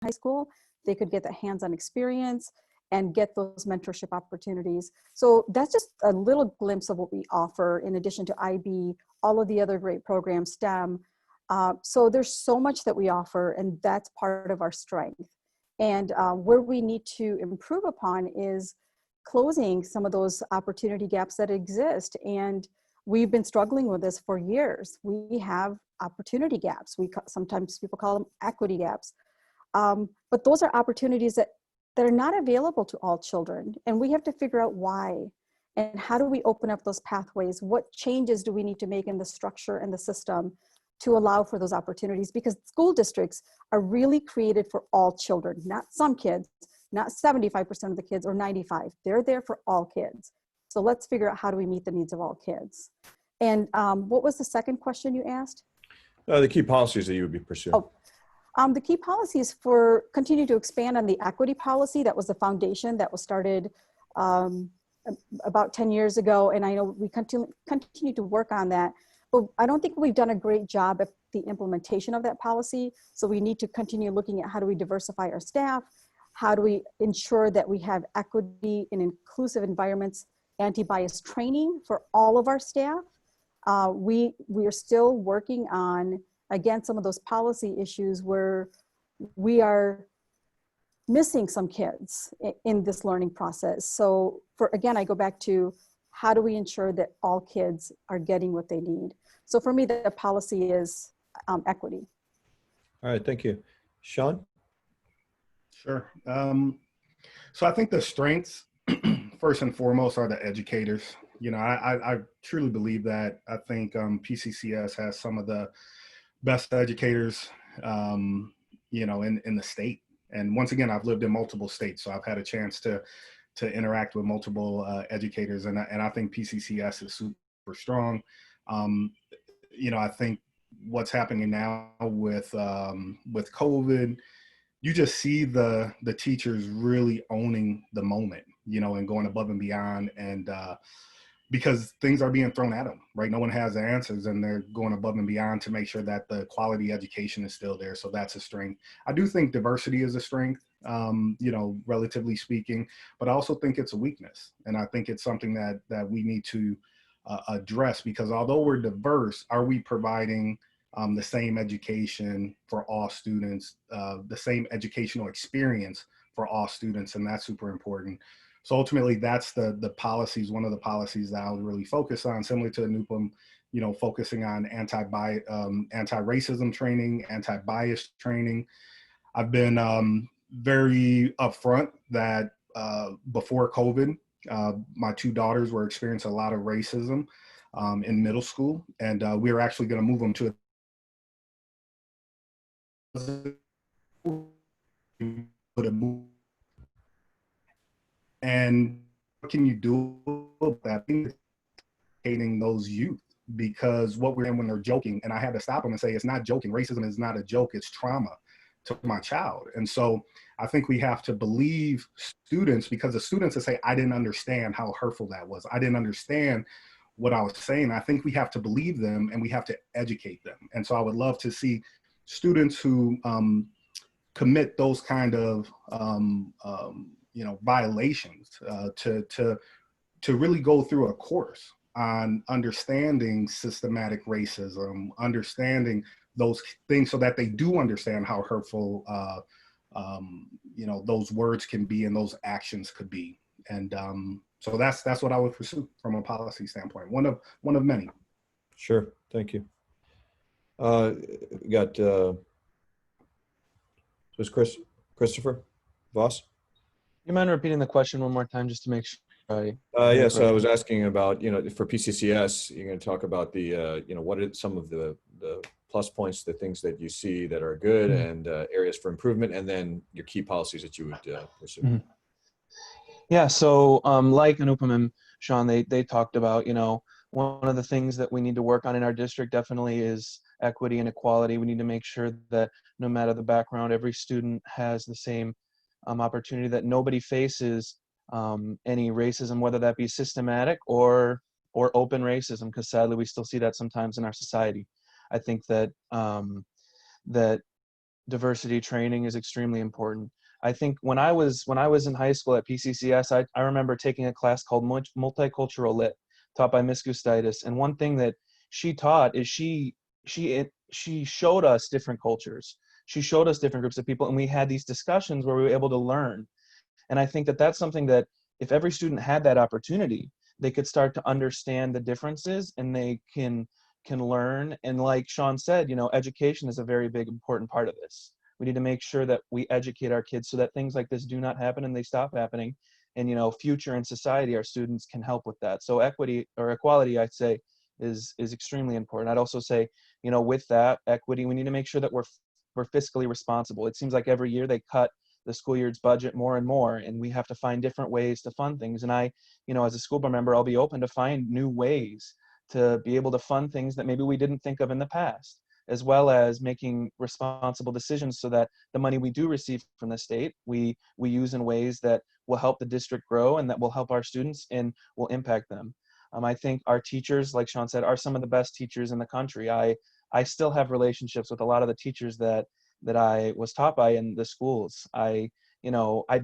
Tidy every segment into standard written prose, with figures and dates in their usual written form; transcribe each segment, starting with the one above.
high school, they could get the hands-on experience and get those mentorship opportunities. So that's just a little glimpse of what we offer in addition to IB, all of the other great programs, STEM. So there's so much that we offer, and that's part of our strength. And where we need to improve upon is closing some of those opportunity gaps that exist. And we've been struggling with this for years. We have opportunity gaps. Sometimes people call them equity gaps. But those are opportunities that are not available to all children. And we have to figure out why. And how do we open up those pathways? What changes do we need to make in the structure and the system to allow for those opportunities? Because school districts are really created for all children, not some kids, not 75% of the kids or 95. They're there for all kids. So let's figure out how do we meet the needs of all kids. And what was the second question you asked? The key policies that you would be pursuing. Oh, the key policies for continue to expand on the equity policy. That was the foundation that was started about 10 years ago. And I know we continue to work on that, but I don't think we've done a great job at the implementation of that policy. So we need to continue looking at how do we diversify our staff? How do we ensure that we have equity in inclusive environments, anti-bias training for all of our staff? We are still working on, again, some of those policy issues where we are missing some kids in this learning process. So again, I go back to how do we ensure that all kids are getting what they need? So for me, the policy is equity. All right, thank you. Sean? Sure. So I think the strengths, first and foremost, are the educators. You know, I truly believe that. I think PCCS has some of the best educators, you know, in the state. And once again, I've lived in multiple states, so I've had a chance to interact with multiple educators, and I think PCCS is super strong. You know, I think what's happening now with COVID, you just see the teachers really owning the moment, you know, and going above and beyond, and because things are being thrown at them, right? No one has the answers, and they're going above and beyond to make sure that the quality education is still there. So that's a strength. I do think diversity is a strength, you know, relatively speaking, but I also think it's a weakness. And I think it's something that we need to address, because although we're diverse, are we providing the same education for all students, the same educational experience for all students? And that's super important. So ultimately, that's the policies, one of the policies that I would really focus on, similar to NUPM, you know, focusing on anti-racism training, anti-bias training. I've been very upfront that before COVID, my two daughters were experiencing a lot of racism in middle school, and we were actually going to move them to a and what can you do about that? Educating those youth, because what we're in when they're joking, and I had to stop them and say, it's not joking. Racism is not a joke. It's trauma to my child. And so I think we have to believe students, because the students that say, I didn't understand how hurtful that was. I didn't understand what I was saying. I think we have to believe them, and we have to educate them. And so I would love to see students who commit those kind of you know, violations to really go through a course on understanding systematic racism, understanding those things, so that they do understand how hurtful you know, those words can be and those actions could be. And so that's what I would pursue from a policy standpoint. One of many. Sure, thank you. Got was Christopher Voss? You mind repeating the question one more time, just to make sure yeah, so I was asking about, you know, for PCCS, you're going to talk about the, you know, what are some of the plus points, the things that you see that are good, and areas for improvement, and then your key policies that you would pursue. Yeah, so like Anupam and Sean, they talked about, you know, one of the things that we need to work on in our district definitely is equity and equality. We need to make sure that no matter the background, every student has the same opportunity, that nobody faces any racism, whether that be systematic or open racism, because sadly we still see that sometimes in our society. I think that that diversity training is extremely important. I think when I was in high school at PCCS, I remember taking a class called Multicultural Lit, taught by Miss Gustitis. And one thing that she taught is she showed us different cultures. She showed us different groups of people, and we had these discussions where we were able to learn. And I think that that's something that if every student had that opportunity, they could start to understand the differences, and they can learn. And like Sean said, you know, education is a very big important part of this. We need to make sure that we educate our kids so that things like this do not happen and they stop happening. And, you know, future in society, our students can help with that. So equity or equality, I'd say, is extremely important. I'd also say, you know, with that equity, we need to make sure that we're fiscally responsible. It seems like every year they cut the school year's budget more and more, and we have to find different ways to fund things. And I, you know, as a school board member, I'll be open to find new ways to be able to fund things that maybe we didn't think of in the past, as well as making responsible decisions so that the money we do receive from the state, we use in ways that will help the district grow and that will help our students and will impact them. I think our teachers, like Sean said, are some of the best teachers in the country. I still have relationships with a lot of the teachers that I was taught by in the schools. I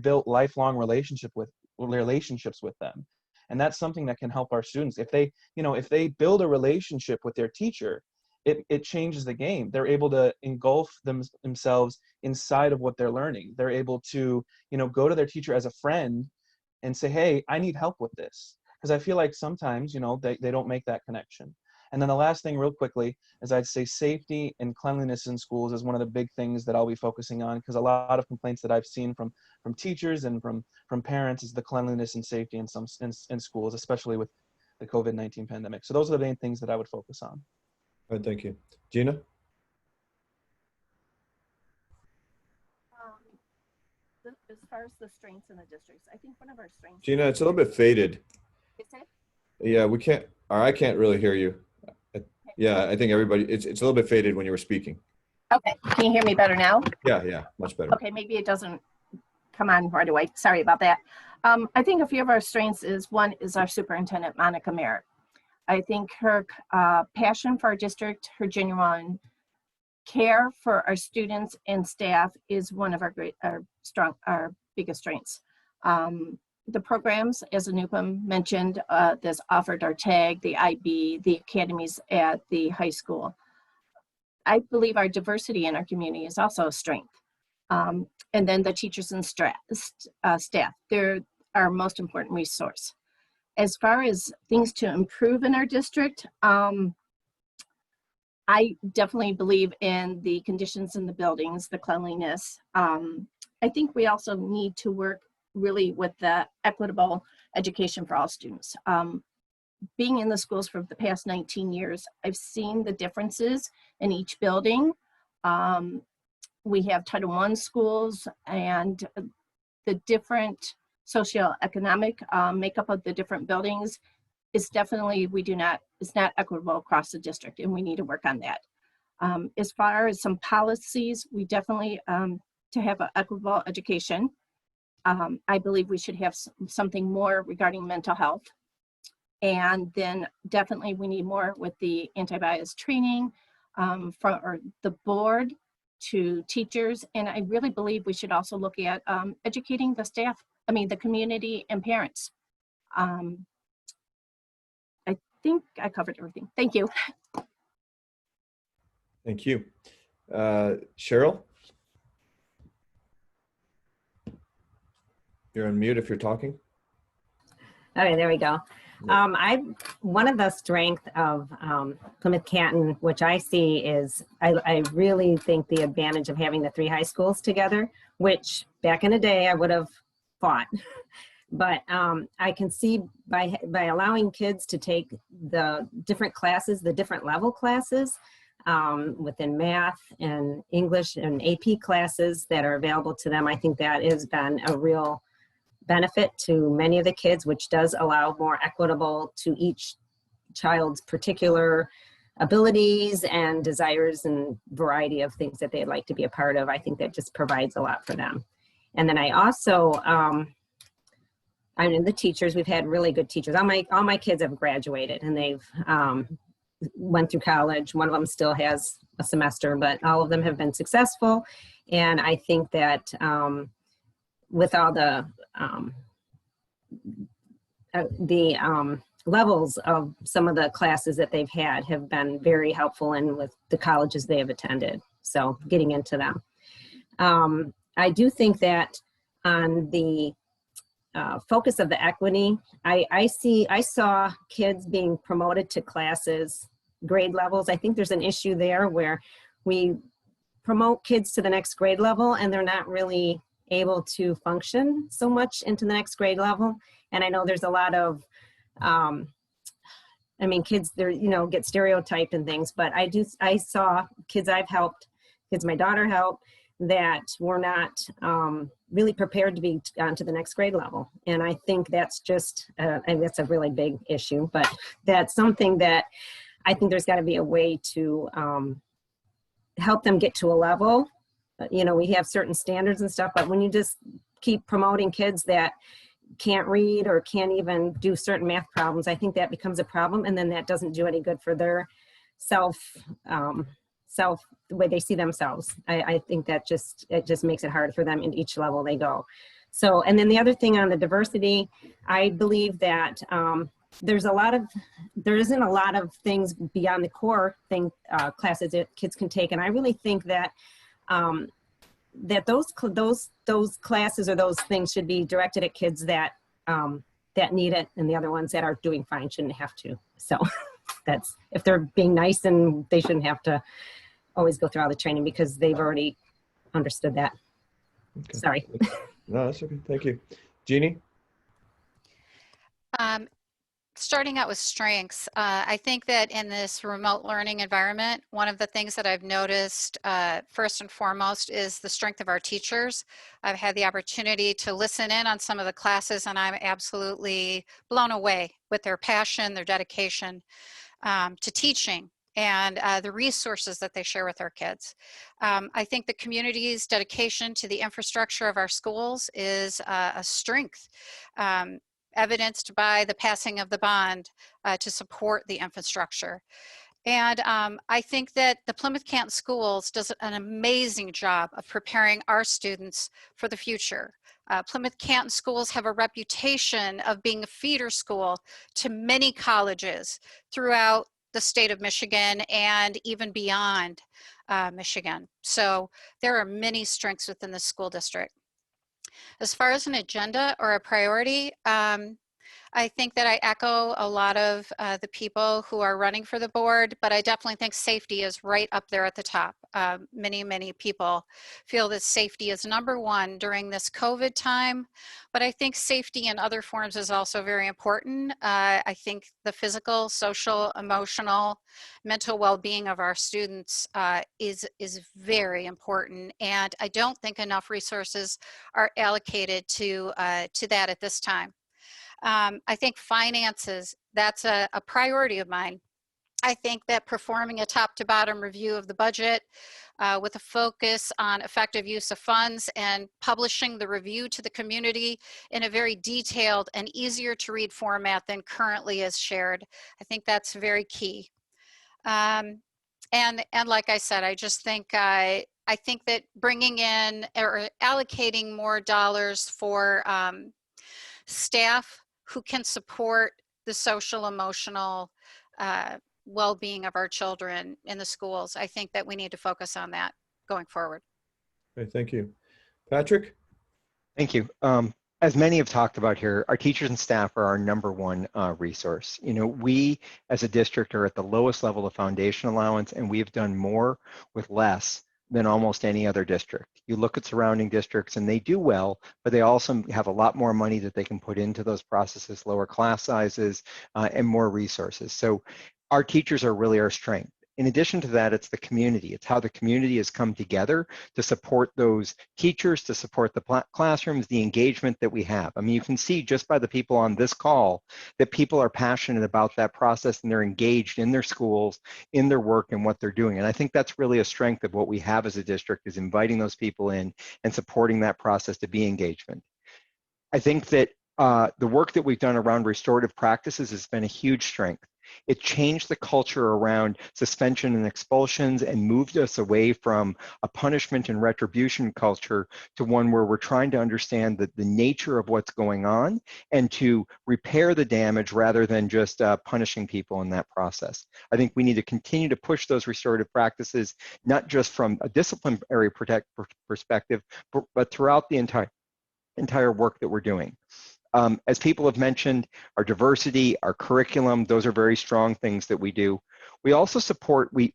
built lifelong relationships with them. And that's something that can help our students. If they build a relationship with their teacher, it changes the game. They're able to engulf themselves inside of what they're learning. They're able to, you know, go to their teacher as a friend and say, hey, I need help with this. Because I feel like sometimes, you know, they don't make that connection. And then the last thing real quickly is I'd say safety and cleanliness in schools is one of the big things that I'll be focusing on, because a lot of complaints that I've seen from teachers and from parents is the cleanliness and safety in schools, especially with the COVID-19 pandemic. So those are the main things that I would focus on. All right, thank you. Gina? As far as the strengths in the districts, I think one of our strengths. Gina, it's a little bit faded. Is it? Yeah, we can't, or I can't really hear you. Yeah, I think everybody, it's a little bit faded when you were speaking. Okay, can you hear me better now? Yeah, much better. Okay, maybe it doesn't come on right away. Sorry about that. I think a few of our strengths is, one is our superintendent, Monica Merritt. I think her passion for our district, her genuine care for our students and staff is one of our biggest strengths. The programs, as Anupam mentioned, that's offered our TAG, the IB, the academies at the high school. I believe our diversity in our community is also a strength. And then the teachers and staff, they're our most important resource. As far as things to improve in our district, I definitely believe in the conditions in the buildings, the cleanliness. I think we also need to work really with the equitable education for all students. Being in the schools for the past 19 years, I've seen the differences in each building. We have Title I schools, and the different socioeconomic makeup of the different buildings is definitely, it's not equitable across the district, and we need to work on that. As far as some policies, we definitely, to have an equitable education, I believe we should have something more regarding mental health. And then definitely we need more with the anti-bias training from the board to teachers. And I really believe we should also look at educating the staff, the community and parents. I think I covered everything. Thank you. Thank you. Cheryl? You're on mute if you're talking. Okay, there we go. Yeah. One of the strengths of Plymouth Canton, which I see is, I really think the advantage of having the 3 high schools together, which back in the day I would have fought. But I can see by allowing kids to take the different classes, the different level classes within math and English and AP classes that are available to them, I think that has been a real benefit to many of the kids, which does allow more equitable to each child's particular abilities and desires and variety of things that they'd like to be a part of. I think that just provides a lot for them. And then I also, the teachers, we've had really good teachers. All my kids have graduated, and they've went through college. One of them still has a semester, but all of them have been successful. And I think that with all the levels of some of the classes that they've had have been very helpful, and with the colleges they have attended. So getting into them. I do think that on the focus of the equity, I saw kids being promoted to classes, grade levels. I think there's an issue there where we promote kids to the next grade level and they're not really able to function so much into the next grade level. And I know there's a lot of, kids, they're, get stereotyped and things, but I saw kids I've helped, kids my daughter helped, that were not really prepared to be on to the next grade level. And I think that's just, and that's a really big issue, but that's something that I think there's got to be a way to help them get to a level. We have certain standards and stuff, but when you just keep promoting kids that can't read or can't even do certain math problems, I think that becomes a problem. And then that doesn't do any good for their the way they see themselves. I think that it just makes it hard for them in each level they go. So, and then the other thing on the diversity, I believe that there isn't a lot of things beyond the core classes that kids can take. And I really think that that those classes or those things should be directed at kids that need it, and the other ones that are doing fine shouldn't have to. So that's, if they're being nice, and they shouldn't have to always go through all the training because they've already understood that. Okay. Sorry. No, that's okay. Thank you. Jeannie? Starting out with strengths, I think that in this remote learning environment, one of the things that I've noticed first and foremost is the strength of our teachers. I've had the opportunity to listen in on some of the classes, and I'm absolutely blown away with their passion, their dedication to teaching, and the resources that they share with our kids. I think the community's dedication to the infrastructure of our schools is a strength, evidenced by the passing of the bond to support the infrastructure. And I think that the Plymouth Canton Schools does an amazing job of preparing our students for the future. Plymouth Canton Schools have a reputation of being a feeder school to many colleges throughout the state of Michigan and even beyond Michigan. So there are many strengths within the school district. As far as an agenda or a priority, I think that I echo a lot of the people who are running for the board, but I definitely think safety is right up there at the top. Many people feel that safety is number one during this COVID time, but I think safety in other forms is also very important. I think the physical, social, emotional, mental well-being of our students is very important, and I don't think enough resources are allocated to that at this time. I think finances, that's a priority of mine. I think that performing a top to bottom review of the budget with a focus on effective use of funds and publishing the review to the community in a very detailed and easier to read format than currently is shared, I think that's very key. And like I said, I just think I think that bringing in or allocating more dollars for staff who can support the social, emotional well-being of our children in the schools. I think that we need to focus on that going forward. Okay, thank you. Patrick? Thank you. As many have talked about here, our teachers and staff are our number one resource. We as a district are at the lowest level of foundation allowance, and we've done more with less than almost any other district. You look at surrounding districts and they do well, but they also have a lot more money that they can put into those processes, lower class sizes, and more resources. So our teachers are really our strength. In addition to that, it's the community. It's how the community has come together to support those teachers, to support the classrooms, the engagement that we have. I mean, you can see just by the people on this call that people are passionate about that process and they're engaged in their schools, in their work and what they're doing. And I think that's really a strength of what we have as a district, is inviting those people in and supporting that process to be engagement. I think that the work that we've done around restorative practices has been a huge strength. It changed the culture around suspension and expulsions and moved us away from a punishment and retribution culture to one where we're trying to understand the nature of what's going on and to repair the damage rather than just punishing people in that process. I think we need to continue to push those restorative practices, not just from a disciplinary perspective, but throughout the entire work that we're doing. As people have mentioned, our diversity, our curriculum, those are very strong things that we do. We also support, we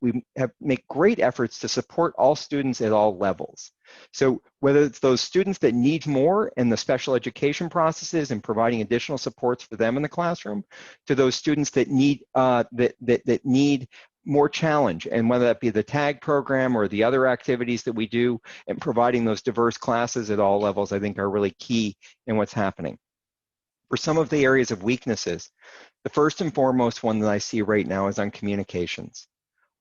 make great efforts to support all students at all levels. So whether it's those students that need more in the special education processes and providing additional supports for them in the classroom, to those students that need, that need more challenge, and whether that be the TAG program or the other activities that we do, and providing those diverse classes at all levels, I think are really key in what's happening. For some of the areas of weaknesses, the first and foremost one that I see right now is on communications.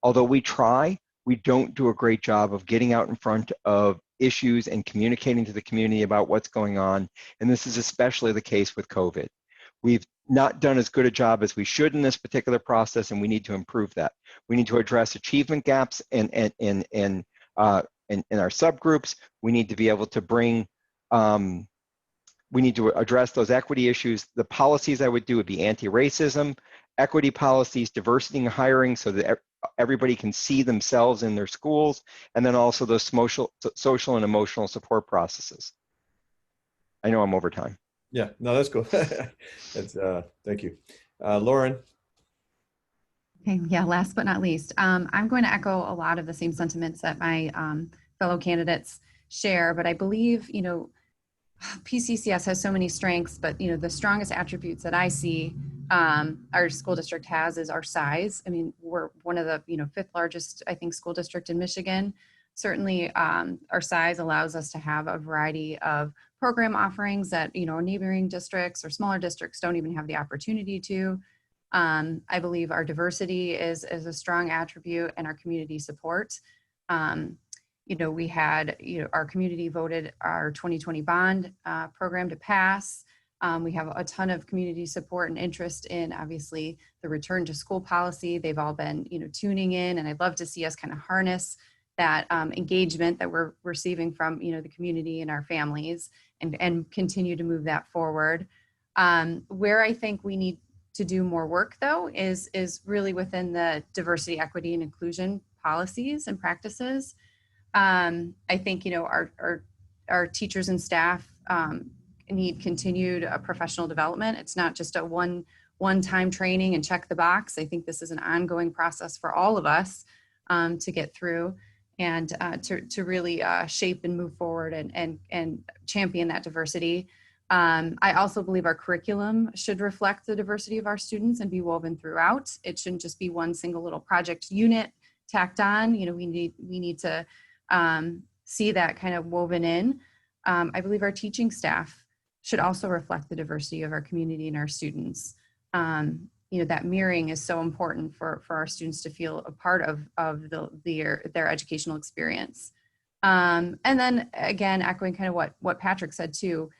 Although we try, we don't do a great job of getting out in front of issues and communicating to the community about what's going on, and this is especially the case with COVID. We've not done as good a job as we should in this particular process, and we need to improve that. We need to address achievement gaps in our subgroups. We need to be able to bring we need to address those equity issues. The policies I would do would be anti-racism, equity policies, diversity in hiring so that everybody can see themselves in their schools, and then also those social and emotional support processes. I know I'm over time. Yeah, no, that's cool. That's, thank you. Lauren. Okay, yeah, last but not least, I'm going to echo a lot of the same sentiments that my fellow candidates share, but I believe, you know, PCCS has so many strengths, but you know, the strongest attributes that I see our school district has is our size. I mean, we're one of the, you know, 5th largest, I think, school district in Michigan. Certainly, our size allows us to have a variety of program offerings that, you know, neighboring districts or smaller districts don't even have the opportunity to. I believe our diversity is a strong attribute, and our community support. You know, we had, you know, our community voted our 2020 bond program to pass. We have a ton of community support and interest in, obviously, the return to school policy. They've all been, you know, tuning in, and I'd love to see us kind of harness that engagement that we're receiving from, you know, the community and our families, and continue to move that forward. Where I think we need to do more work, though, is really within the diversity, equity, and inclusion policies and practices. I think, you know, our teachers and staff need continued professional development. It's not just a one-time training and check the box. I think this is an ongoing process for all of us to get through, and to really shape and move forward and champion that diversity. I also believe our curriculum should reflect the diversity of our students and be woven throughout. It shouldn't just be one single little project unit tacked on. You know, we need to see that kind of woven in. I believe our teaching staff should also reflect the diversity of our community and our students. You know, that mirroring is so important for our students to feel a part of their educational experience. And then again, echoing kind of what Patrick said too,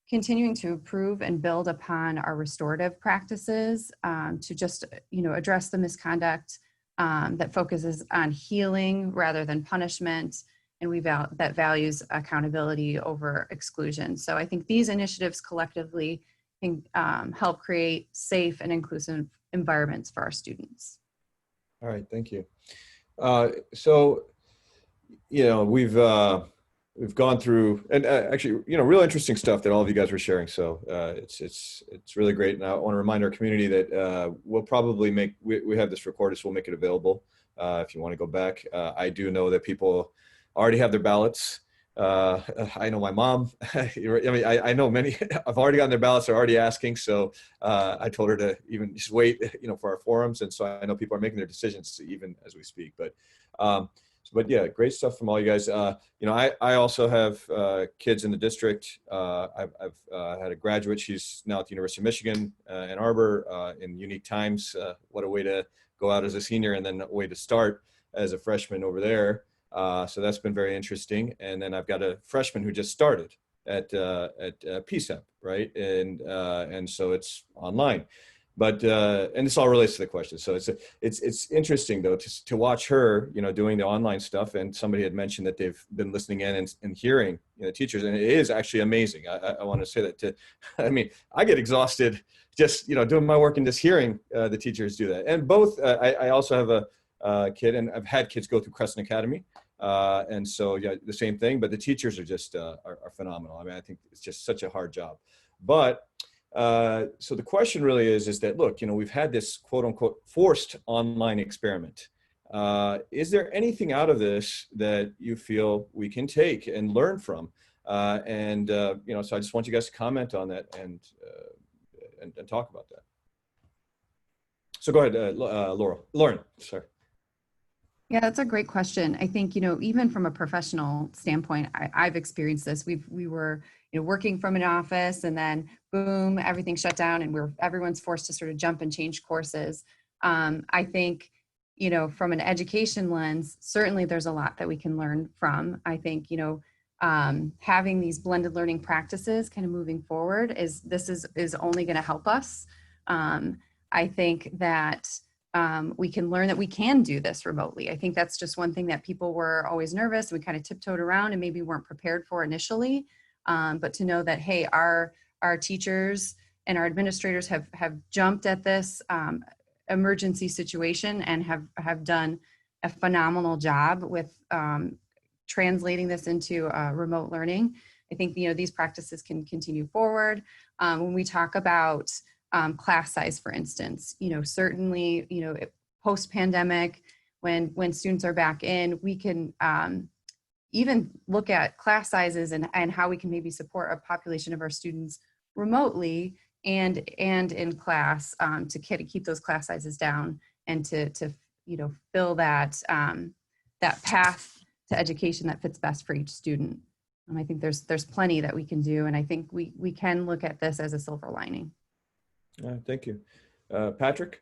continuing to improve and build upon our restorative practices to just, you know, address the misconduct that focuses on healing rather than punishment, and that values accountability over exclusion. So I think these initiatives collectively can help create safe and inclusive environments for our students. All right, thank you. So, you know, we've gone through, and actually, you know, real interesting stuff that all of you guys were sharing. So it's really great. And I want to remind our community that we'll probably we have this recorded, so we'll make it available if you want to go back. I do know that people already have their ballots. I know my mom, I mean, I know many I've already gotten their ballots. They're already asking. So I told her to even just wait, you know, for our forums. And so I know people are making their decisions even as we speak, but yeah, great stuff from all you guys. You know, I also have kids in the district. I've had a graduate. She's now at the University of Michigan, Ann Arbor, in unique times. What a way to go out as a senior, and then a way to start as a freshman over there. So that's been very interesting. And then I've got a freshman who just started at PSEP, right? And so it's online. But and this all relates to the question. So it's interesting though to watch her, you know, doing the online stuff. And somebody had mentioned that they've been listening in and hearing, you know, teachers, and it is actually amazing. I want to say that to, I mean, I get exhausted just, you know, doing my work and just hearing the teachers do that. And both, I also have a kid, and I've had kids go through Crescent Academy. And so, yeah, the same thing, but the teachers are just are phenomenal. I mean, I think it's just such a hard job. But so the question really is that, look, you know, we've had this quote unquote forced online experiment. Is there anything out of this that you feel we can take and learn from? You know, so I just want you guys to comment on that and talk about that. So go ahead, Lauren, sorry. Yeah, that's a great question. I think, you know, even from a professional standpoint, I've experienced this. We were, you know, working from an office, and then boom, everything shut down, and everyone's forced to sort of jump and change courses. I think, you know, from an education lens, certainly there's a lot that we can learn from. I think, you know, having these blended learning practices kind of moving forward is only going to help us. I think that we can learn that we can do this remotely. I think that's just one thing that people were always nervous. We kind of tiptoed around and maybe weren't prepared for initially. But to know that, hey, our teachers and our administrators have jumped at this emergency situation and have done a phenomenal job with translating this into remote learning. I think, you know, these practices can continue forward. When we talk about class size, for instance, you know, certainly, you know, post-pandemic, when students are back in, we can even look at class sizes and how we can maybe support a population of our students remotely and in class to keep those class sizes down and to you know, fill that that path to education that fits best for each student. And I think there's plenty that we can do, and I think we can look at this as a silver lining. Thank you. Patrick?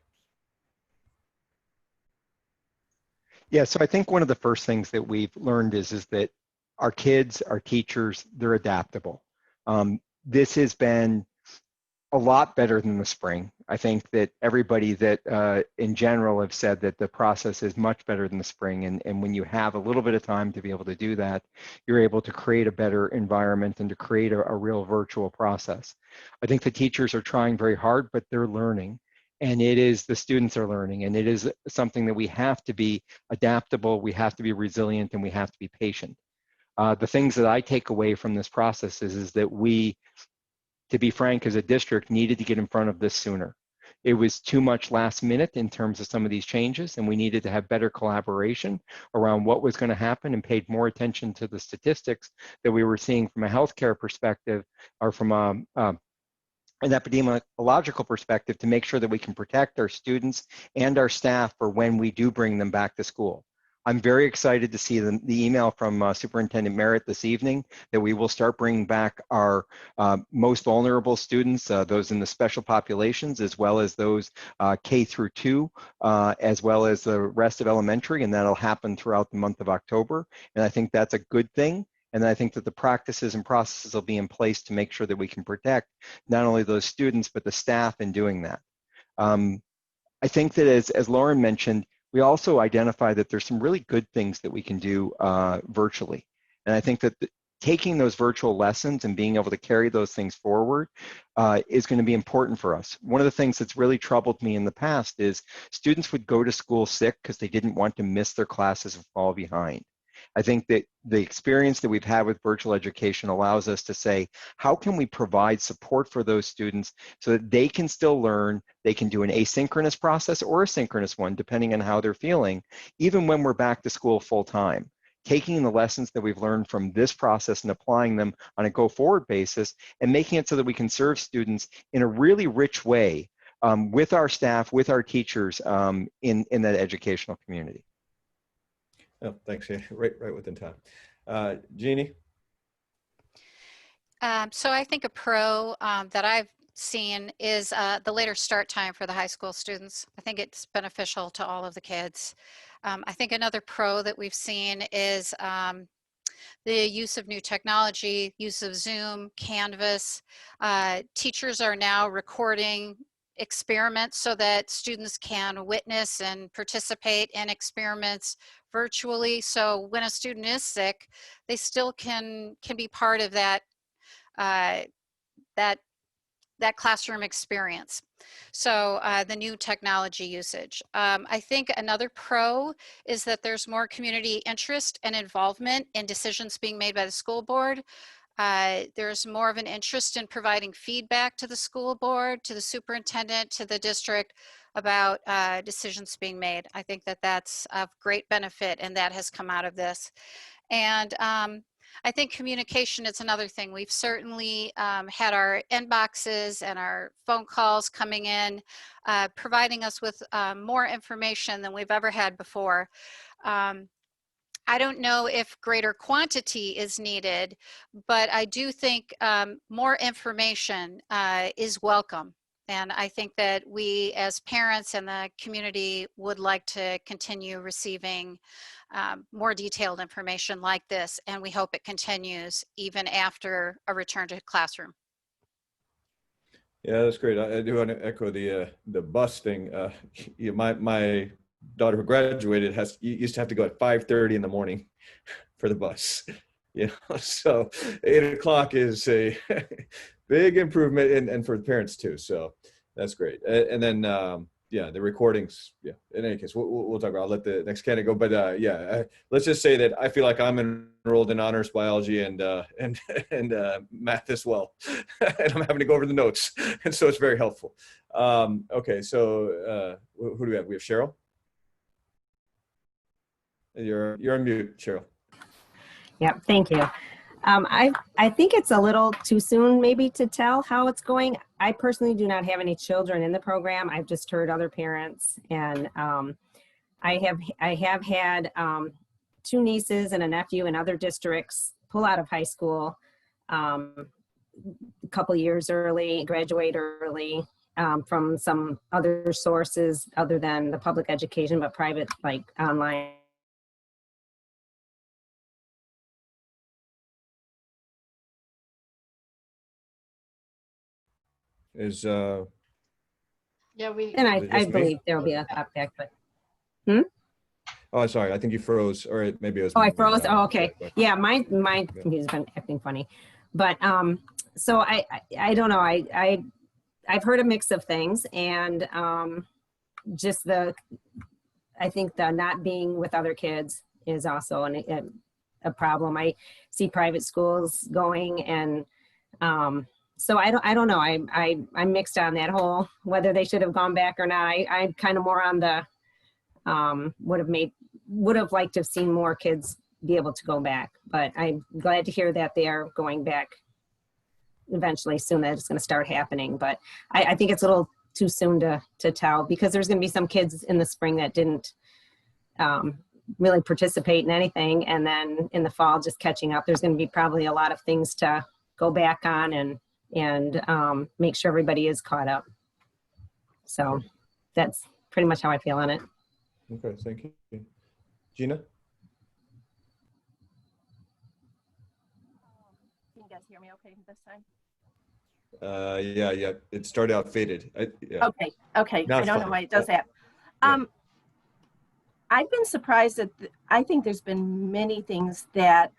Yeah, so I think one of the first things that we've learned is that our kids, our teachers, they're adaptable. This has been a lot better than the spring. I think that everybody that in general have said that the process is much better than the spring. And when you have a little bit of time to be able to do that, you're able to create a better environment and to create a real virtual process. I think the teachers are trying very hard, but they're learning. And the students are learning. And it is something that we have to be adaptable, we have to be resilient, and we have to be patient. The things that I take away from this process is that we, to be frank, as a district, needed to get in front of this sooner. It was too much last minute in terms of some of these changes, and we needed to have better collaboration around what was going to happen and paid more attention to the statistics that we were seeing from a healthcare perspective or from an epidemiological perspective to make sure that we can protect our students and our staff for when we do bring them back to school. I'm very excited to see the email from Superintendent Merritt this evening that we will start bringing back our most vulnerable students, those in the special populations, as well as those K through 2, as well as the rest of elementary, and that'll happen throughout the month of October. And I think that's a good thing. And I think that the practices and processes will be in place to make sure that we can protect not only those students, but the staff in doing that. I think that as Lauren mentioned, we also identify that there's some really good things that we can do virtually. And I think that taking those virtual lessons and being able to carry those things forward is going to be important for us. One of the things that's really troubled me in the past is students would go to school sick because they didn't want to miss their classes and fall behind. I think that the experience that we've had with virtual education allows us to say, how can we provide support for those students so that they can still learn, they can do an asynchronous process or a synchronous one, depending on how they're feeling, even when we're back to school full time. Taking the lessons that we've learned from this process and applying them on a go-forward basis and making it so that we can serve students in a really rich way with our staff, with our teachers in that educational community. Oh, thanks. Yeah, right within time. Jeannie? So I think a pro that I've seen is the later start time for the high school students. I think it's beneficial to all of the kids. I think another pro that we've seen is the use of new technology, use of Zoom, Canvas. Teachers are now recording experiments so that students can witness and participate in experiments virtually. So when a student is sick, they still can be part of that that classroom experience. So the new technology usage. I think another pro is that there's more community interest and involvement in decisions being made by the school board. There's more of an interest in providing feedback to the school board, to the superintendent, to the district about decisions being made. I think that that's of great benefit, and that has come out of this. And I think communication is another thing. We've certainly had our inboxes and our phone calls coming in, providing us with more information than we've ever had before. I don't know if greater quantity is needed, but I do think more information is welcome. And I think that we as parents and the community would like to continue receiving more detailed information like this, and we hope it continues even after a return to classroom. Yeah, that's great. I do want to echo the bus thing. My daughter who graduated used to have to go at 5:30 in the morning for the bus. So 8 o'clock is a big improvement, and for the parents too. So that's great. And then the recordings. Yeah. In any case, we'll talk about. I'll let the next candidate go. But let's just say that I feel like I'm enrolled in honors biology and math as well, and I'm having to go over the notes, and so it's very helpful. Okay, so who do we have? We have Cheryl. You're on mute, Cheryl. Yep, thank you. I think it's a little too soon maybe to tell how it's going. I personally do not have any children in the program. I've just heard other parents, and I have had 2 nieces and a nephew in other districts pull out of high school a couple years early, graduate early from some other sources other than the public education, but private, like online. Is Yeah, And I believe there will be a cutback, but. Oh, sorry. I think you froze, or maybe it was. Oh, I froze. Oh, okay. Yeah, my computer's been acting funny, but so I don't know. I've heard a mix of things, and just I think the not being with other kids is also a problem. I see private schools going, and so I don't know. I'm mixed on that whole whether they should have gone back or not. I'm kind of more on the would have liked to have seen more kids be able to go back, but I'm glad to hear that they are going back eventually soon, that it's going to start happening. But I think it's a little too soon to tell, because there's going to be some kids in the spring that didn't really participate in anything, and then in the fall just catching up. There's going to be probably a lot of things to go back on and make sure everybody is caught up. So that's pretty much how I feel on it. Okay, thank you. Gina? Can you guys hear me okay this time? Yeah. It started out faded. Yeah. Okay. Now I it's don't know fine. why it does that. Yeah. I've been surprised that I think there's been many things that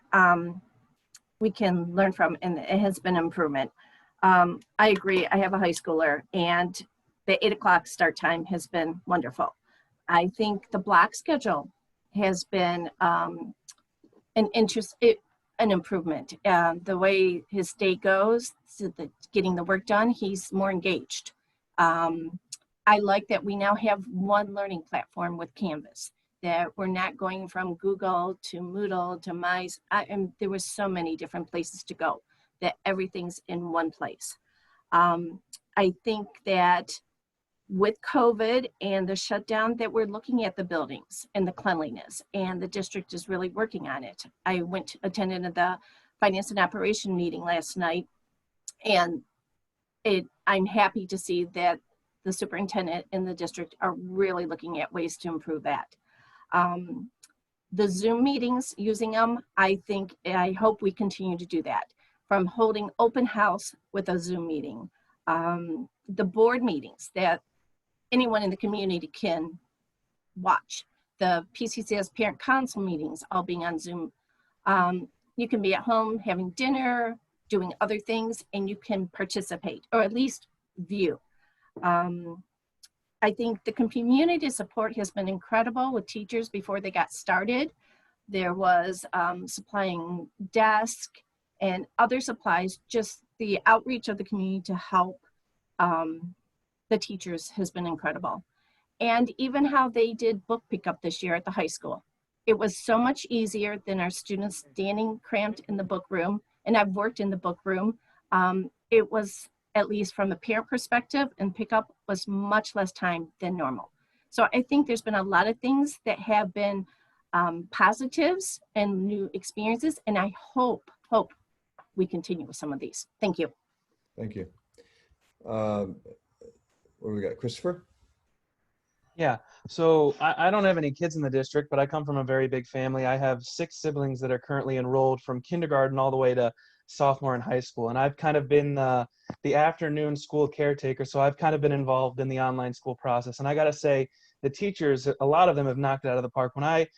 we can learn from, and it has been improvement. I agree. I have a high schooler, and the 8 o'clock start time has been wonderful. I think the block schedule has been an improvement. The way his day goes, so getting the work done, he's more engaged. I like that we now have one learning platform with Canvas, that we're not going from Google to Moodle to Mice. There was so many different places to go, that everything's in one place. I think that with COVID and the shutdown, that we're looking at the buildings and the cleanliness, and the district is really working on it. I attended the finance and operation meeting last night, and I'm happy to see that the superintendent and the district are really looking at ways to improve that. The Zoom meetings, using them, I hope we continue to do that. From holding open house with a Zoom meeting, the board meetings that anyone in the community can watch, the PCCS parent council meetings all being on Zoom. You can be at home having dinner, doing other things, and you can participate or at least view. I think the community support has been incredible with teachers before they got started. There was supplying desks and other supplies. Just the outreach of the community to help the teachers has been incredible. And even how they did book pickup this year at the high school. It was so much easier than our students standing cramped in the book room. And I've worked in the book room. It was, at least from a parent perspective, and pickup was much less time than normal. So I think there's been a lot of things that have been positives and new experiences. And I hope we continue with some of these. Thank you. Thank you. What do we got? Christopher? Yeah, so I don't have any kids in the district, but I come from a very big family. I have 6 siblings that are currently enrolled from kindergarten all the way to sophomore in high school. And I've kind of been the afternoon school caretaker, so I've kind of been involved in the online school process. And I got to say, the teachers, a lot of them have knocked it out of the park. When I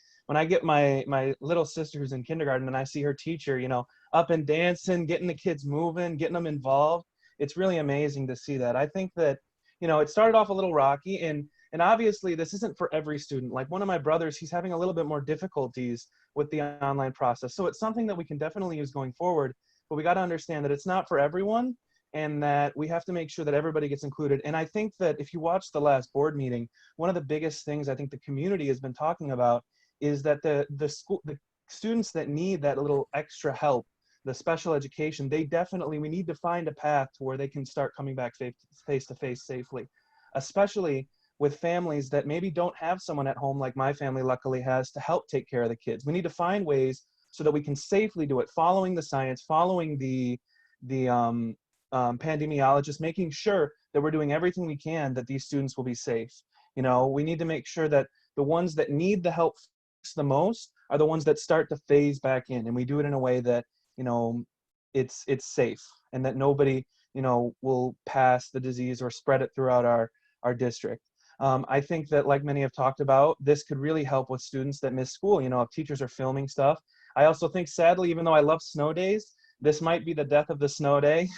get my little sister who's in kindergarten and I see her teacher, you know, up and dancing, getting the kids moving, getting them involved, it's really amazing to see that. I think that, you know, it started off a little rocky, and obviously this isn't for every student. Like one of my brothers, he's having a little bit more difficulties with the online process. So it's something that we can definitely use going forward, but we got to understand that it's not for everyone and that we have to make sure that everybody gets included. And I think that if you watch the last board meeting, one of the biggest things I think the community has been talking about is that the students that need that little extra help, the special education, we need to find a path to where they can start coming back face to face safely, especially with families that maybe don't have someone at home like my family luckily has to help take care of the kids. We need to find ways so that we can safely do it, following the science, following the pandemiologists, making sure that we're doing everything we can that these students will be safe. You know, we need to make sure that the ones that need the help the most are the ones that start to phase back in, and we do it in a way that, you know, it's safe and that nobody, you know, will pass the disease or spread it throughout our district. I think that, like many have talked about, this could really help with students that miss school. You know, if teachers are filming stuff. I also think, sadly, even though I love snow days, this might be the death of the snow day.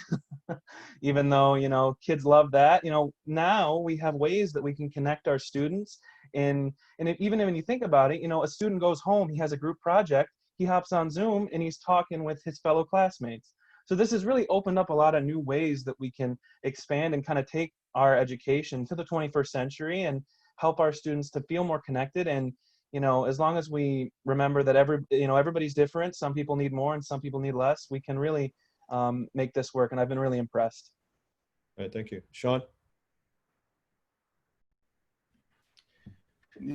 Even though, you know, kids love that. You know, now we have ways that we can connect our students. And even when you think about it, you know, a student goes home, he has a group project, he hops on Zoom and he's talking with his fellow classmates. So this has really opened up a lot of new ways that we can expand and kind of take our education to the 21st century and help our students to feel more connected. And, you know, as long as we remember that everybody's different, some people need more and some people need less, we can really make this work. And I've been really impressed. All right, thank you. Sean?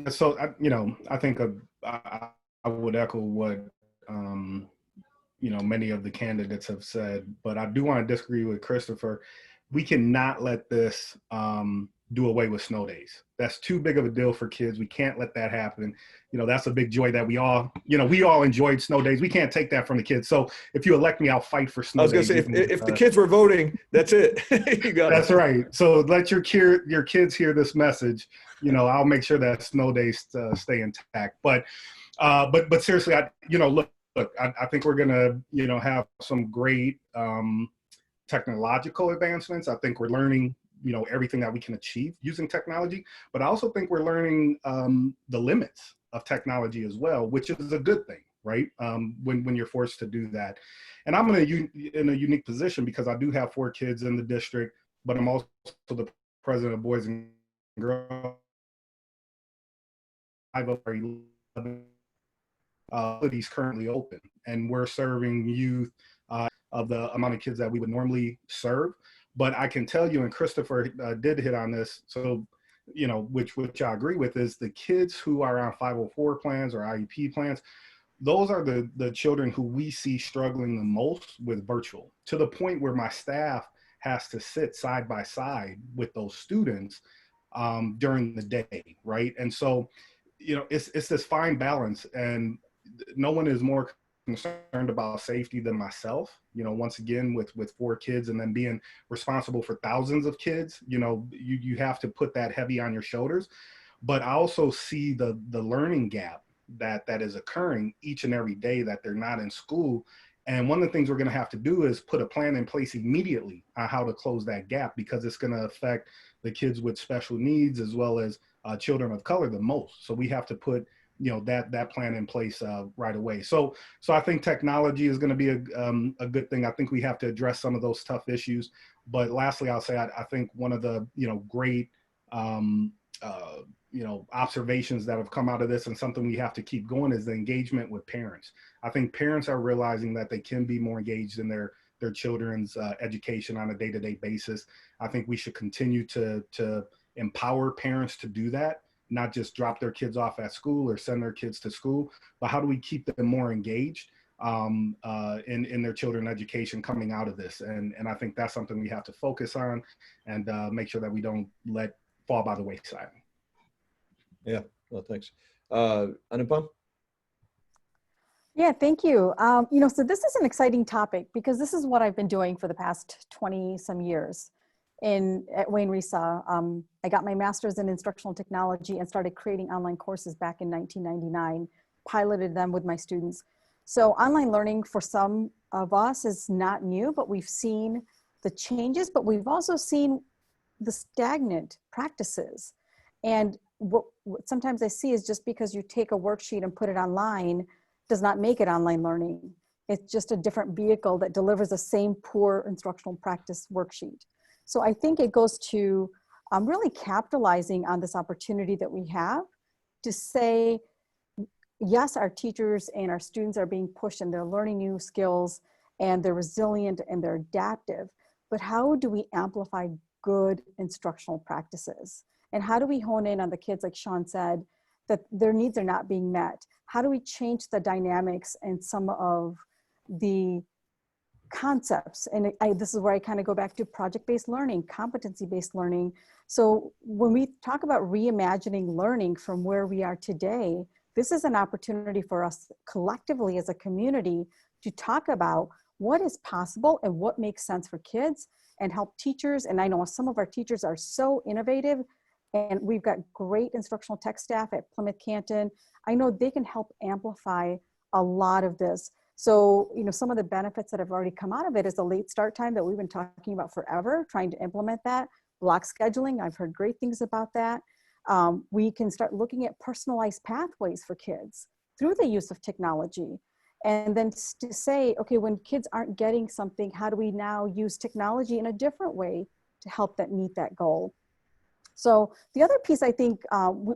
So, I think I would echo what, many of the candidates have said, but I do want to disagree with Christopher. We cannot let this do away with snow days. That's too big of a deal for kids. We can't let that happen. You know, that's a big joy that we all enjoyed snow days. We can't take that from the kids. So if you elect me, I'll fight for snow days. I was going to say, if the kids were voting, that's it. You got That's right. So let your kids hear this message. You know, I'll make sure that snow days stay intact. But seriously, I think we're going to, have some great technological advancements. I think we're learning, everything that we can achieve using technology, but I also think we're learning the limits of technology as well, which is a good thing, right? When you're forced to do that. And I'm in a unique position because I do have 4 kids in the district, but I'm also the president of Boys and Girls. Facilities currently open, and we're serving youth of the amount of kids that we would normally serve. But I can tell you, and Christopher did hit on this, so which I agree with, is the kids who are on 504 plans or IEP plans. Those are the children who we see struggling the most with virtual, to the point where my staff has to sit side by side with those students during the day, right? And so, it's this fine balance, and no one is more concerned about safety than myself. You know, once again, with 4 kids and then being responsible for thousands of kids, you know, you have to put that heavy on your shoulders. But I also see the learning gap that is occurring each and every day that they're not in school. And one of the things we're going to have to do is put a plan in place immediately on how to close that gap, because it's going to affect the kids with special needs as well as children of color the most. So we have to put, you know, that plan in place right away. So I think technology is going to be a good thing. I think we have to address some of those tough issues. But lastly, I'll say I think one of the, you know, great you know, observations that have come out of this, and something we have to keep going, is the engagement with parents. I think parents are realizing that they can be more engaged in their children's education on a day-to-day basis. I think we should continue to empower parents to do that, not just drop their kids off at school or send their kids to school, but how do we keep them more engaged in their children's education coming out of this? And I think that's something we have to focus on and make sure that we don't let fall by the wayside. Yeah, well, thanks. Anupam? Yeah, thank you. You know, so this is an exciting topic because this is what I've been doing for the past 20 some years at Wayne Risa. I got my master's in instructional technology and started creating online courses back in 1999, piloted them with my students. So online learning for some of us is not new, but we've seen the changes, but we've also seen the stagnant practices. And what sometimes I see is just because you take a worksheet and put it online does not make it online learning. It's just a different vehicle that delivers the same poor instructional practice worksheet. So I think it goes to really capitalizing on this opportunity that we have to say, yes, our teachers and our students are being pushed and they're learning new skills and they're resilient and they're adaptive, but how do we amplify good instructional practices? And how do we hone in on the kids, like Sean said, that their needs are not being met? How do we change the dynamics and some of the concepts? And this is where I kind of go back to project-based learning, competency-based learning. So when we talk about reimagining learning from where we are today, this is an opportunity for us collectively as a community to talk about what is possible and what makes sense for kids, and help teachers. And I know some of our teachers are so innovative, and we've got great instructional tech staff at Plymouth Canton. I know they can help amplify a lot of this. So, you know, some of the benefits that have already come out of it is the late start time that we've been talking about forever, trying to implement that. Block scheduling, I've heard great things about that. We can start looking at personalized pathways for kids through the use of technology. And then to say, okay, when kids aren't getting something, how do we now use technology in a different way to help them meet that goal? So the other piece I think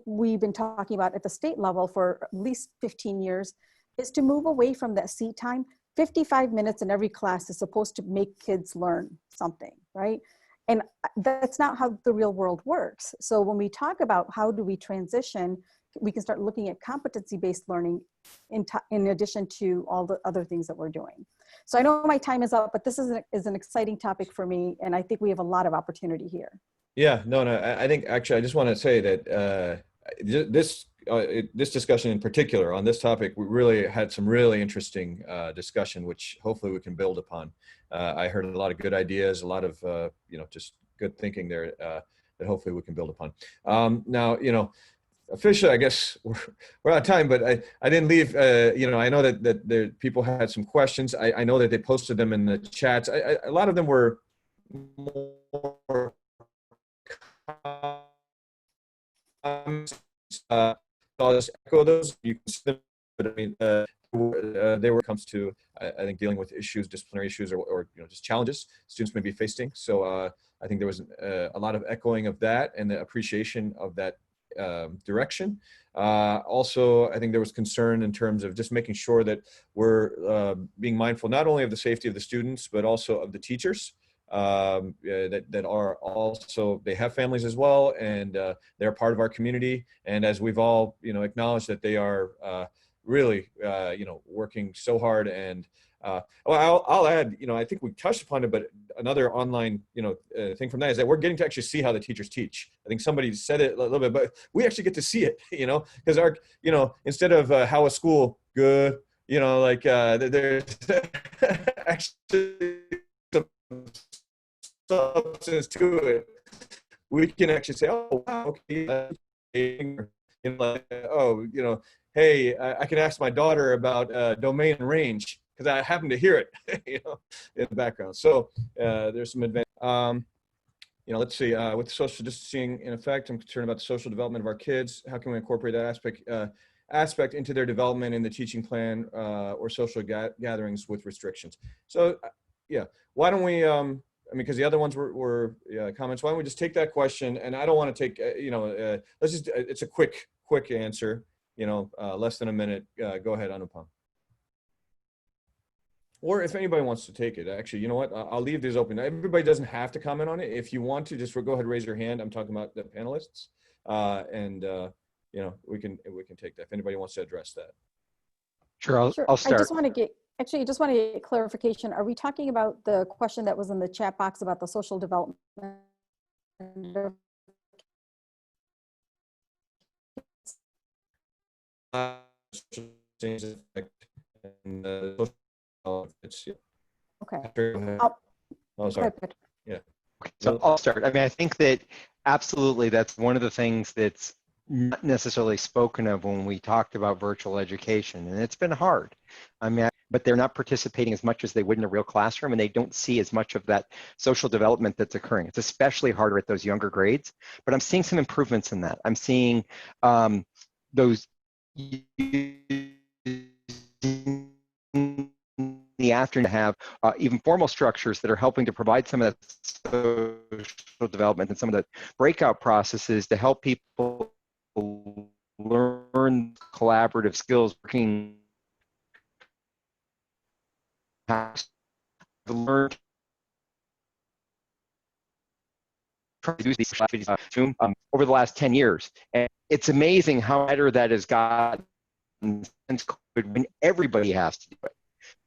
we've been talking about at the state level for at least 15 years is to move away from that seat time. 55 minutes in every class is supposed to make kids learn something, right? And that's not how the real world works. So when we talk about how do we transition, we can start looking at competency-based learning in addition to all the other things that we're doing. So I know my time is up, but this is an exciting topic for me, and I think we have a lot of opportunity here. Yeah, no, I think actually I just want to say that this discussion in particular on this topic, we really had some really interesting discussion, which hopefully we can build upon. I heard a lot of good ideas, a lot of just good thinking there that hopefully we can build upon. Now, officially, I guess we're out of time, but I didn't leave. I know that people had some questions. I know that they posted them in the chats. A lot of them were more I'll just echo those. You can see them, but I mean, they were comes to I think dealing with issues, disciplinary issues, or just challenges students may be facing. So I think there was a lot of echoing of that and the appreciation of that direction. Also, I think there was concern in terms of just making sure that we're being mindful not only of the safety of the students, but also of the teachers. That are also, they have families as well, and they're part of our community. And as we've all acknowledged that they are really working so hard. And I'll add, I think we touched upon it, but another online thing from that is that we're getting to actually see how the teachers teach. I think somebody said it a little bit, but we actually get to see it, because our instead of how a school good, you know, like there's actually some substance to it. We can actually say, oh, wow, okay, you know, like, oh, you know, hey, I can ask my daughter about domain and range because I happen to hear it, you know, in the background. So there's some advantage. You know, let's see. With social distancing in effect, I'm concerned about the social development of our kids. How can we incorporate that aspect into their development in the teaching plan or social gatherings with restrictions? So, yeah, why don't we? I mean, because the other ones were comments. Why don't we just take that question? And I don't want to take, you know, let's just. It's a quick answer. You know, less than a minute. Go ahead, Anupam. Or if anybody wants to take it, actually, you know what? I'll leave these open. Everybody doesn't have to comment on it. If you want to, just go ahead, raise your hand. I'm talking about the panelists, you know, we can take that if anybody wants to address that. Sure, Sure. I'll I start. just want to get, actually, I just want to get clarification. Are we talking about the question that was in the chat box about the social development? Okay. Oh, sorry. Yeah. So I'll start. I mean, I think that absolutely that's one of the things that's not necessarily spoken of when we talked about virtual education, and it's been hard. I mean, but they're not participating as much as they would in a real classroom, and they don't see as much of that social development that's occurring. It's especially harder at those younger grades, but I'm seeing some improvements in that. I'm seeing those the afternoon have even formal structures that are helping to provide some of that social development and some of the breakout processes to help people learn collaborative skills, working, learn, try to do these Zoom over the last 10 years. And it's amazing how better that has gotten since COVID when everybody has to do it.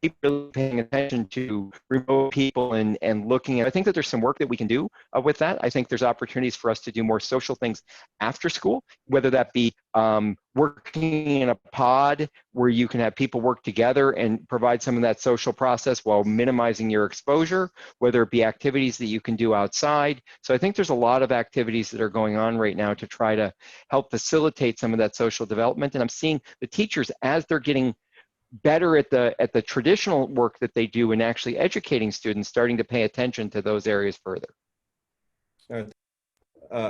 People paying attention to remote people and looking at, I think that there's some work that we can do with that. I think there's opportunities for us to do more social things after school, whether that be working in a pod where you can have people work together and provide some of that social process while minimizing your exposure, whether it be activities that you can do outside. So I think there's a lot of activities that are going on right now to try to help facilitate some of that social development. And I'm seeing the teachers, as they're getting better at the traditional work that they do in actually educating students, starting to pay attention to those areas further. All right.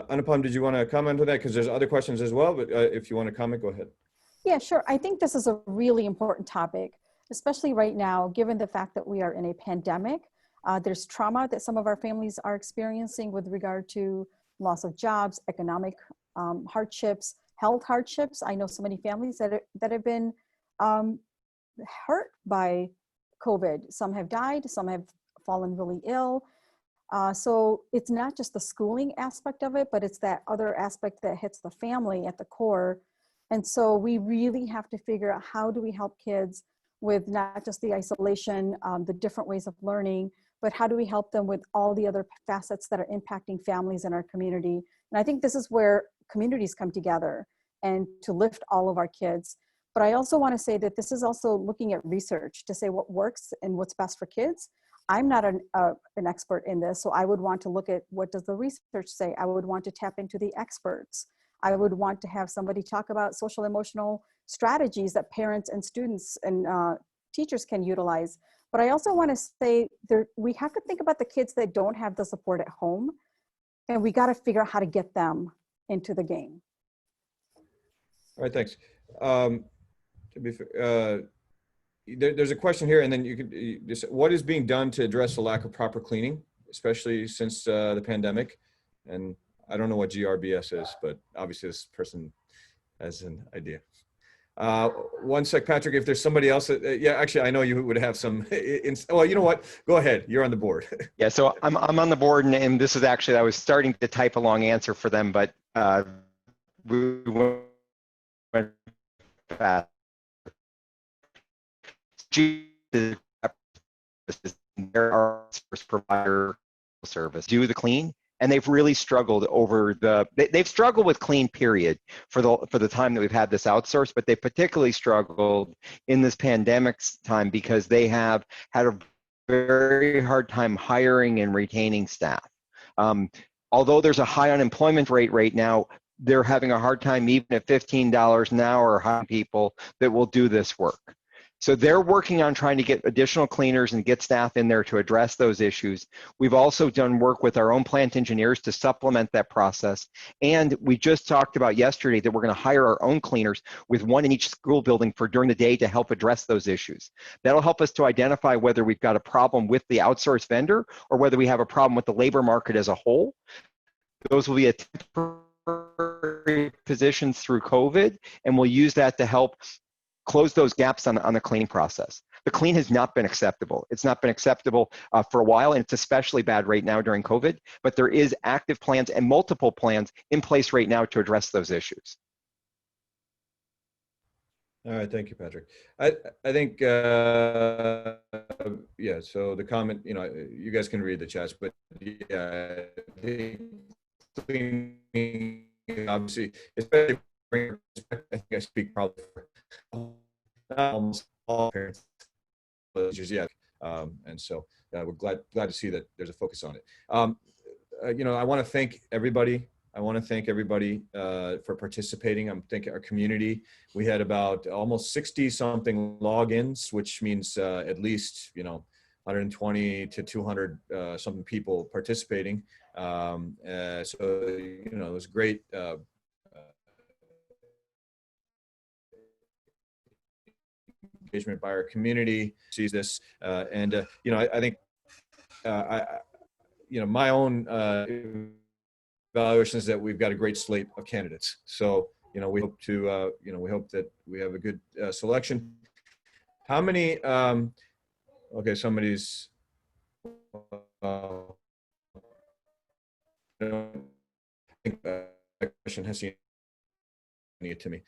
Anupam, did you want to comment on that? Because there's other questions as well, but if you want to comment, go ahead. Yeah, sure. I think this is a really important topic, especially right now, given the fact that we are in a pandemic. There's trauma that some of our families are experiencing with regard to loss of jobs, economic hardships, health hardships. I know so many families that have been hurt by COVID. Some have died, some have fallen really ill. So it's not just the schooling aspect of it, but it's that other aspect that hits the family at the core. And so we really have to figure out, how do we help kids with not just the isolation, the different ways of learning, but how do we help them with all the other facets that are impacting families in our community? And I think this is where communities come together and to lift all of our kids. But I also want to say that this is also looking at research to say what works and what's best for kids. I'm not an expert in this, so I would want to look at, what does the research say? I would want to tap into the experts. I would want to have somebody talk about social emotional strategies that parents and students and teachers can utilize. But I also want to say we have to think about the kids that don't have the support at home, and we got to figure out how to get them into the game. All right, thanks. To be fair, there's a question here, and then you could just, what is being done to address the lack of proper cleaning, especially since the pandemic? And I don't know what GRBS is, but obviously this person has an idea. One sec, Patrick, if there's somebody else yeah, actually, I know you would have some, well, you know what, go ahead, you're on the board. Yeah, so I'm on the board, and this is actually, I was starting to type a long answer for them, but we went fast. There are service provider service do the clean and they've really struggled over they've struggled with clean period for the time that we've had this outsourced, but they particularly struggled in this pandemic time because they have had a very hard time hiring and retaining staff. Although there's a high unemployment rate right now, they're having a hard time even at $15 an hour hiring people that will do this work. So they're working on trying to get additional cleaners and get staff in there to address those issues. We've also done work with our own plant engineers to supplement that process. And we just talked about yesterday that we're going to hire our own cleaners with one in each school building for during the day to help address those issues. That'll help us to identify whether we've got a problem with the outsourced vendor or whether we have a problem with the labor market as a whole. Those will be a temporary positions through COVID, and we'll use that to help close those gaps on the cleaning process. The clean has not been acceptable. It's not been acceptable for a while, and it's especially bad right now during COVID, but there is active plans and multiple plans in place right now to address those issues. All right, thank you, Patrick. I think, yeah, so the comment, you know, you guys can read the chats, but yeah, I think cleaning, obviously, especially, I think I speak probably for almost all parents, yeah, and so we're glad to see that there's a focus on it. You know, I want to thank everybody. For participating. I'm thanking our community. We had about almost 60 something logins, which means at least, you know, 120 to 200 something people participating. So, you know, it was great. Engagement by our community sees this, and you know, I think, you know, my own evaluation is that we've got a great slate of candidates. So, you know, we hope to, you know, we hope that we have a good selection. How many? Okay, somebody's. I think that question has seen it to me,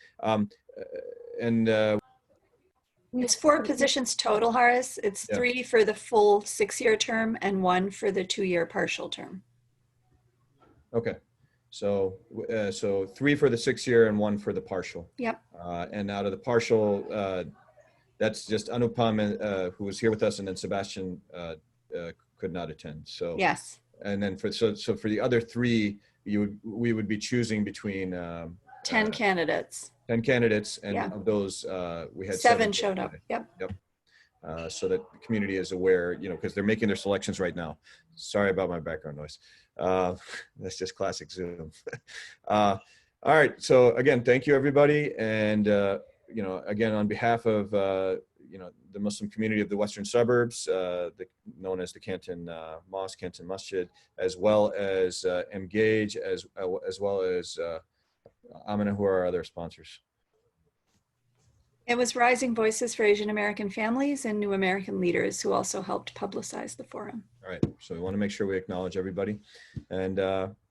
and. It's 4 positions total, Horace. It's 3 for the full 6-year term and 1 for the 2-year partial term. Okay. So, so 3 for the 6-year and 1 for the partial. Yep. And out of the partial, that's just Anupam, who was here with us, and then Sebastian could not attend. So yes. And then for for the other 3, we would be choosing between 10 candidates. 10 candidates, and of those we had 7 showed up. Yep. So that the community is aware, you know, because they're making their selections right now. Sorry about my background noise. That's just classic Zoom. All right. So again, thank you, everybody. And, you know, again, on behalf of, you know, the Muslim community of the Western suburbs, known as the Canton Mosque, Canton Masjid, as well as Engage, as well as Amina, who are our other sponsors. It was Rising Voices for Asian American Families and New American Leaders who also helped publicize the forum. All right, so we want to make sure we acknowledge everybody. And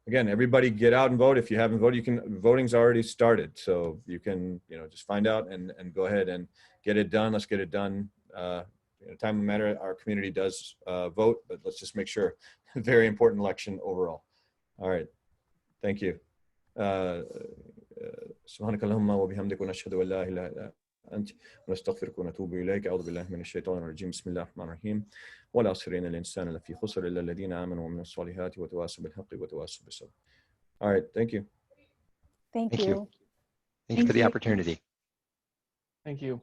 again, everybody get out and vote. If you haven't voted, you can, voting's already started. So you can, you know, just find out and go ahead and get it done. Let's get it done. You know, time of matter, our community does vote, but let's just make sure. Very important election overall. All right, thank you. سبحانك اللهم وبحمدك ونشهد أن لا إله إلا أنت ونستغفرك ونتوب إليك. أعوذ بالله من الشيطان الرجيم. بسم الله الرحمن الرحيم. والعصر إن الإنسان لفي خسر إلا الذين آمنوا وعملوا الصالحات وتواصوا بالحق وتواصوا بالصبر. All right, thank you. Thank you. Thank you for the opportunity. Thank you.